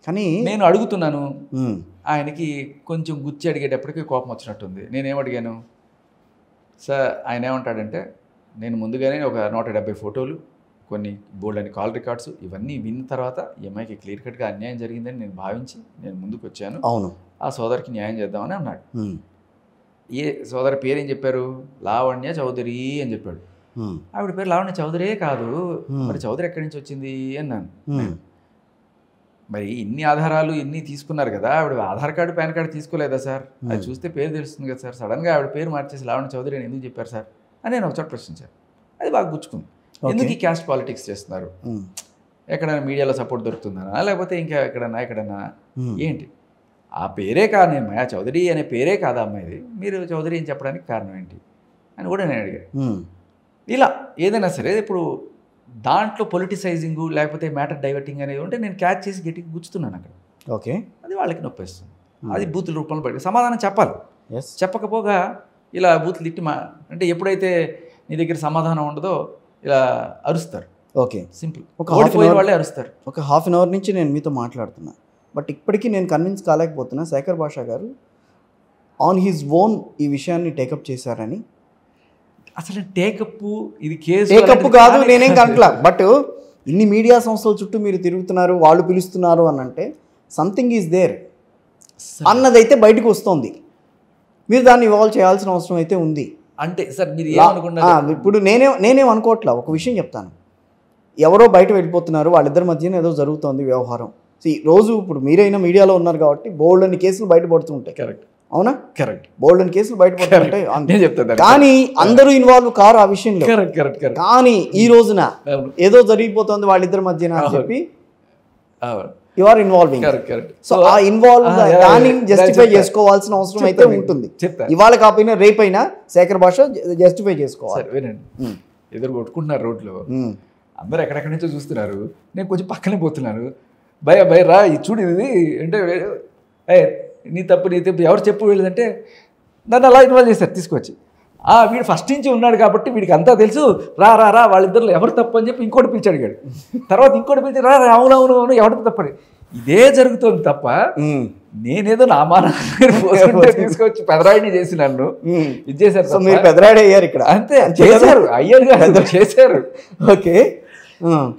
కానీ నేను అడుగుతున్నాను, ఆయనకి కొంచెం గుచ్చి అడిగేటప్పటికి కోపం వచ్చినట్టుంది. నేనేం అడిగాను సార్, ఆయన ఏమంటాడంటే నేను ముందుగానే ఒక 170 ఫోటోలు, కొన్ని బోల్డ్ కాల్ రికార్డ్స్ ఇవన్నీ విన్న తర్వాత ఈ అమ్మాయికి క్లియర్ కట్గా అన్యాయం జరిగిందని నేను భావించి నేను ముందుకు వచ్చాను. అవును, ఆ సోదరికి న్యాయం చేద్దామని అన్నాడు. ఏ సోదరి పేరు ఏం చెప్పారు? లావణ్య చౌదరి అని చెప్పాడు. ఆవిడ పేరు లావణ్య చౌదరే కాదు, మరి చౌదరి ఎక్కడి నుంచి వచ్చింది అన్నాను. మరి ఇన్ని ఆధారాలు ఇన్ని తీసుకున్నారు కదా, ఆవిడ ఆధార్ కార్డు పాన్ కార్డు తీసుకోలేదా సార్? అది చూస్తే పేరు తెలుస్తుంది కదా సార్. సడన్గా ఆవిడ పేరు మార్చేసి లావణ్య చౌదరి అని ఎందుకు చెప్పారు సార్ అని నేను ఒకచోట ప్రశ్నించాను. అది బాగా గుచ్చుకుంది. ఎందుకు ఈ క్యాస్ట్ పాలిటిక్స్ చేస్తున్నారు? ఎక్కడైనా మీడియాలో సపోర్ట్ దొరుకుతుందనా, లేకపోతే ఇంకా ఎక్కడైనా ఏంటి? ఆ పేరే కాదు, నేను మాయా చౌదరి అనే పేరే కాదా అమ్మాయిది, మీరు చౌదరి అని చెప్పడానికి కారణం ఏంటి అని కూడా నేను అడిగాను. ఇలా ఏదైనా సరే ఇప్పుడు దాంట్లో పొలిటిసైజింగ్ లేకపోతే మ్యాటర్ డైవర్టింగ్ అనేది ఉంటే నేను క్యాచ్ చేసి గట్టిగా గుచ్చుతున్నాను అక్కడ. ఓకే, అది వాళ్ళకి నొప్పిస్తుంది. అది బూతుల రూపంలో పడి సమాధానం చెప్పాలి. చెప్పకపోగా ఇలా బూతులు తిట్టి అంటే ఎప్పుడైతే నీ దగ్గర సమాధానం ఉండదో ఇలా అరుస్తారు. Okay, simple. ఓడిపోయిన వాళ్ళే అరుస్తారు. ఒక హాఫ్ అన్ అవర్ నుంచి నేను మీతో మాట్లాడుతున్నా, బట్ ఇప్పటికీ నేను కన్విన్స్ కాలేకపోతున్నా శేఖర్ భాషా గారు ఆన్ హిజ్ ఓన్ ఈ విషయాన్ని టేకప్ చేశారని. అసలు టేకప్ ఇది కేసు టేకప్ కాదు, నేనేం కనట్లా. బట్ ఇన్ని మీడియా సంస్థల చుట్టూ మీరు తిరుగుతున్నారు, వాళ్ళు పిలుస్తున్నారు అని అంటే సంథింగ్ ఈజ్ దేర్ అన్నదైతే బయటకు వస్తుంది. మీరు దాన్ని ఇవాల్వ్ చేయాల్సిన అవసరం అయితే ఉంది. అంటే సార్ మీరు ఏమనుకున్నారు? ఇప్పుడు నేనేం అనుకోవట్లా. ఒక విషయం చెప్తాను, ఎవరో బయట వెళ్ళిపోతున్నారు, వాళ్ళిద్దరి మధ్యన ఏదో జరుగుతోంది వ్యవహారం. రోజు ఇప్పుడు మీరైనా మీడియాలో ఉన్నారు కాబట్టి బోల్డ్ అని కేసులు బయటపడుతుంటాయి. కరెక్ట్, అవునా? కరెక్ట్, బోల్డ్ అని కేసులు బయటపడుతుంటాయి. చెప్తాను, కానీ అందరూ ఇన్వాల్వ్ కారు ఆ విషయంలో. కరెక్ట్. కానీ ఈ రోజున ఏదో జరిగిపోతుంది వాళ్ళిద్దరి మధ్యన అని చెప్పి యు ఆర్ ఇన్వాల్వింగ్. సో ఆ ఇన్వాల్వ్ దాన్ని జస్టిఫై చేసుకోవాల్సిన అవసరం అయితే ఉంటుంది. ఇవాళ కాకపోయినా రేపైనా శేఖర్ భాష జస్టిఫై చేసుకోవాలి. వినండి, ఎదురు కొట్టుకుంటున్నారు రోడ్లో, అందరూ ఎక్కడెక్కడి నుంచో చూస్తున్నారు, నేను కొంచెం పక్కనే పోతున్నాను. భయ రా చూడు ఇది అంటే నీ తప్పు ఎవరు చెప్పు వెళ్ళదంటే నన్ను అలా ఇన్వాల్వ్ చేశారు తీసుకొచ్చి. వీడు ఫస్ట్ నుంచి ఉన్నాడు కాబట్టి వీడికి అంతా తెలుసు, రా వాళ్ళిద్దరు ఎవరు తప్పు అని చెప్పి ఇంకోటి పిలిచి అడిగాడు. తర్వాత ఇంకోటి పిలిచి అవును ఎవరికి తప్పని. ఇదే జరుగుతుంది తప్ప నేనేదో నా మానాన్ని తీసుకొచ్చి పెదరాయిని చేసి నన్ను ఇది చేశారు. మీరు పెదరాయిడి అయ్యారు ఇక్కడ, అంతే చేశారు, అయ్యారు కాదు చేశారు. ఓకే,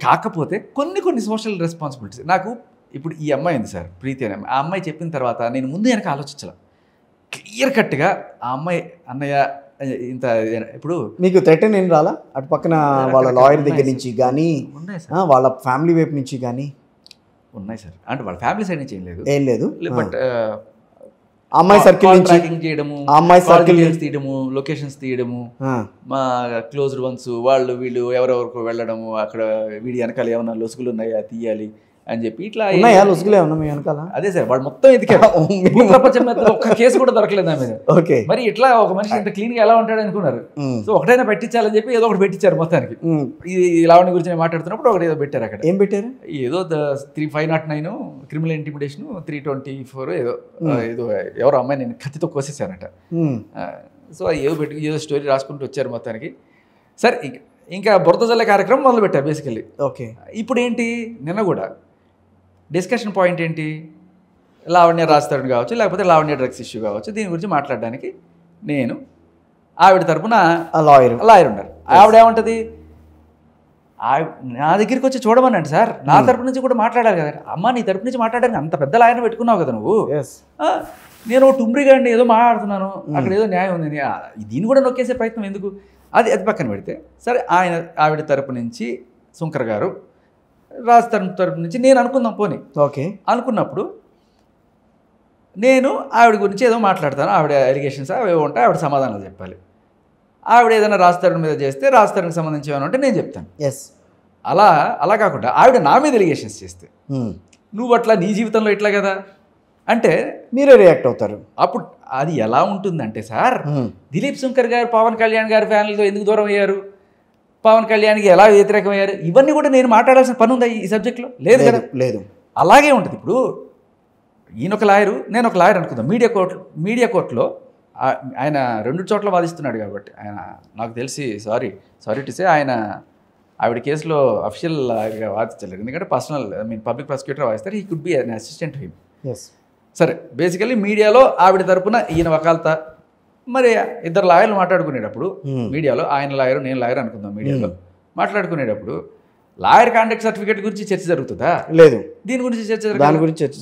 కాకపోతే కొన్ని సోషల్ రెస్పాన్సిబిలిటీస్ నాకు. ఇప్పుడు ఈ అమ్మాయి ఉంది సార్, ప్రీతి అనే అమ్మాయి. ఆ అమ్మాయి చెప్పిన తర్వాత నేను ముందు వెనక ఆలోచించాల, క్లియర్ కట్గా ఆ అమ్మాయి అన్నయ్య ఇంత. ఇప్పుడు మీకు థ్రెటన్ ఏం రాలా అటు పక్కన వాళ్ళ లాయర్ దగ్గర నుంచి కానీ వాళ్ళ ఫ్యామిలీ వైపు నుంచి కానీ? ఉన్నాయి సార్, అంటే వాళ్ళ ఫ్యామిలీ సైడ్ నుంచి ఏం లేదు. బట్ అమ్మాయి సర్కిల్ ట్రాకింగ్ చేయడము, అమ్మాయి సర్కిల్ తీయడము, లొకేషన్స్ తీయడము, మా క్లోజ్డ్ వన్స్ వాళ్ళు వీళ్ళు ఎవరెవరికి వెళ్ళడము, అక్కడ వీడి వెనకాల ఏమన్నా లొసుగులు ఉన్నాయా తీయాలి అని చెప్పి ఇట్లా. లొసుగులే ఉన్నా మీ వెనకాల? అదే సార్, వాడు మొత్తం ఎదికాడు. ప్రపంచం మీద ఒక్క కేసు కూడా దొరకలేదు నా మీద. ఓకే, మరి ఇట్లా ఒక మనిషి ఇంత క్లీన్ గా ఎలా ఉంటాడు అనుకున్నారు. సో ఒకటైనా పెట్టించాలని చెప్పి ఏదో ఒకటి పెట్టించారు మొత్తానికి. ఈ లావణ్య గురించి నేను మాట్లాడుతున్నప్పుడు ఒకటి ఏదో పెట్టారు. అక్కడ ఏం పెట్టారు? ఏదో 509 క్రిమినల్ ఇంటిమిడేషన్, 324 ఏదో ఎవరో అమ్మాయి నేను కత్తితో కోసేసానట. సో ఏదో స్టోరీ రాసుకుంటూ వచ్చారు మొత్తానికి. సరే, ఇంకా బురద జల్లే కార్యక్రమం మొదలు పెట్టారు బేసికల్లీ. ఓకే, ఇప్పుడు ఏంటి, నిన్న కూడా డిస్కషన్ పాయింట్ ఏంటి, లావణ్య రాస్తాడు కావచ్చు, లేకపోతే లావణ్య డ్రగ్స్ ఇష్యూ కావచ్చు, దీని గురించి మాట్లాడడానికి నేను ఆవిడ తరపున లాయర్ ఉన్నారు. ఆవిడ ఏమంటుంది, నా దగ్గరికి వచ్చి చూడమనండి సార్, నా తరపు నుంచి కూడా మాట్లాడాలి కదా. అమ్మ నీ తరపు నుంచి మాట్లాడడానికి అంత పెద్ద లాయర్ని పెట్టుకున్నావు కదా నువ్వు. నేను టుమ్రిగాండి ఏదో మాట్లాడుతున్నాను, అక్కడ ఏదో న్యాయం ఉంది, దీన్ని కూడా నొక్కేసే ప్రయత్నం ఎందుకు? అది పక్కన పెడితే సరే, ఆవిడ తరపు నుంచి శంకర్ గారు, రాజ్ తరపు నుంచి నేను అనుకుందాం పోనీ. ఓకే, అనుకున్నప్పుడు నేను ఆవిడ గురించి ఏదో మాట్లాడతాను, ఆవిడ ఎలిగేషన్స్ అవి ఉంటాయి, ఆవిడ సమాధానాలు చెప్పాలి. ఆవిడ ఏదైనా రాజ్ తరుణ్ మీద చేస్తే రాజ్ తరుణ్కి సంబంధించి ఏమైనా ఉంటే నేను చెప్తాను. అలా కాకుండా ఆవిడ నా మీద ఎలిగేషన్స్ చేస్తే నువ్వు అట్లా నీ జీవితంలో ఇట్లా కదా అంటే మీరే రియాక్ట్ అవుతారు. అప్పుడు అది ఎలా ఉంటుందంటే సార్, దిలీప్ శంకర్ గారు పవన్ కళ్యాణ్ గారి ఫ్యామిలీతో ఎందుకు దూరం అయ్యారు, పవన్ కళ్యాణ్కి ఎలా వ్యతిరేకమయ్యారు, ఇవన్నీ కూడా నేను మాట్లాడాల్సిన పని ఉందా ఈ సబ్జెక్ట్లో? లేదు కదా. లేదు, అలాగే ఉంటుంది. ఇప్పుడు ఈయన ఒక లాయరు, నేను ఒక లాయర్ అనుకుందాం. మీడియా కోర్టులో ఆయన 2 చోట్ల వాదిస్తున్నాడు కాబట్టి ఆయన నాకు తెలిసి సారీ టు సే ఆయన ఆవిడ కేసులో అఫీషియల్ లాయర్గా వాదించలేరు, ఎందుకంటే పర్సనల్ పబ్లిక్ ప్రాసిక్యూటర్ వాదిస్తారు. He could be an assistant him. సరే, బేసికలీ మీడియాలో ఆవిడ తరపున ఈయన వకాల్తా, మరి ఇద్దరు లాయర్లు మాట్లాడుకునేటప్పుడు మీడియాలో, ఆయన లాయర్ నేను లాయర్ అనుకుందాం, మీడియాలో మాట్లాడుకునేటప్పుడు లాయర్ కాంటాక్ట్ సర్టిఫికేట్ గురించి చర్చ జరుగుతుందా? లేదు. దీని గురించి చర్చ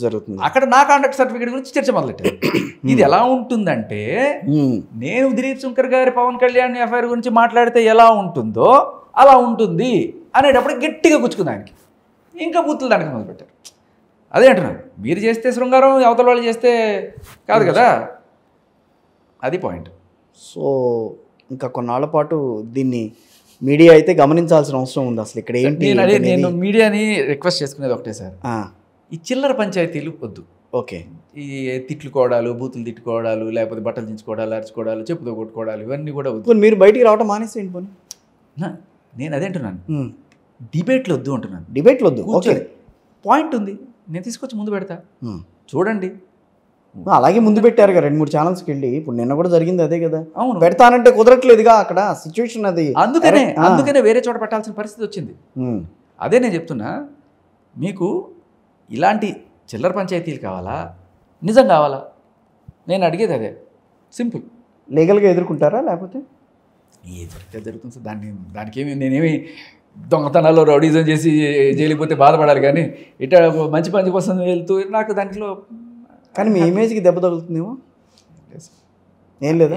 జరుగుతుంది. అక్కడ నా కాంటాక్ట్ సర్టిఫికేట్ గురించి చర్చ మొదలెట్టారు. ఇది ఎలా ఉంటుందంటే, నేను దిలీప్ శంకర్ గారి పవన్ కళ్యాణ్ ఎఫ్ఐఆర్ గురించి మాట్లాడితే ఎలా ఉంటుందో అలా ఉంటుంది అనేటప్పుడు గట్టిగా గుచ్చుకుంది ఆయనకి. ఇంకా బూతులు దానికి మొదలుపెట్టారు. అదే అంటున్నాను, మీరు చేస్తే శృంగారం, అవతల వాళ్ళు చేస్తే కాదు కదా, అది పాయింట్. సో ఇంకా కొన్నాళ్ల పాటు దీన్ని మీడియా అయితే గమనించాల్సిన అవసరం ఉంది. అసలు ఇక్కడ ఏంటి, నేను మీడియాని రిక్వెస్ట్ చేసుకునేది ఒకటే సార్, ఈ చిల్లర పంచాయతీలు వద్దు. ఓకే, ఈ తిట్టుకోవడాలు, బూతులు తిట్టుకోవడాలు, లేకపోతే బట్టలు దించుకోవడాలు, అరుచుకోవడాలు, చెప్పుతో కొట్టుకోవడాలు, ఇవన్నీ కూడా వద్దు. మీరు బయటికి రావడం మానేసేయండి పోనీ. నేను అదే అంటున్నాను, డిబేట్లు వద్దు అంటున్నాను. డిబేట్లు వద్దు, ఓకే, పాయింట్ ఉంది, నేను తీసుకొచ్చి ముందు పెడతా, చూడండి. అలాగే ముందు పెట్టారు కదా 2-3 ఛానల్స్కి వెళ్ళి. ఇప్పుడు నిన్న కూడా జరిగింది అదే కదా. అవును, పెడతానంటే కుదరట్లేదుగా అక్కడ సిచ్యువేషన్ అది. అందుకనే వేరే చోట పెట్టాల్సిన పరిస్థితి వచ్చింది. అదే నేను చెప్తున్నా, మీకు ఇలాంటి చిల్లర పంచాయతీలు కావాలా, నిజం కావాలా? నేను అడిగేది అదే, సింపుల్. లీగల్గా ఎదుర్కొంటారా, లేకపోతే ఏ జరిగితే జరుగుతుంది సార్. దానికేమి నేనేమి దొంగతనాల్లో రౌడీజం చేసి జైలుకి పోతే బాధపడాలి, కానీ ఇట్లా మంచి పని కోసం వెళ్తూ నాకు దాంట్లో. కానీ మీ ఇమేజ్కి దెబ్బ తగులుతుందేమో, ఏం లేదా?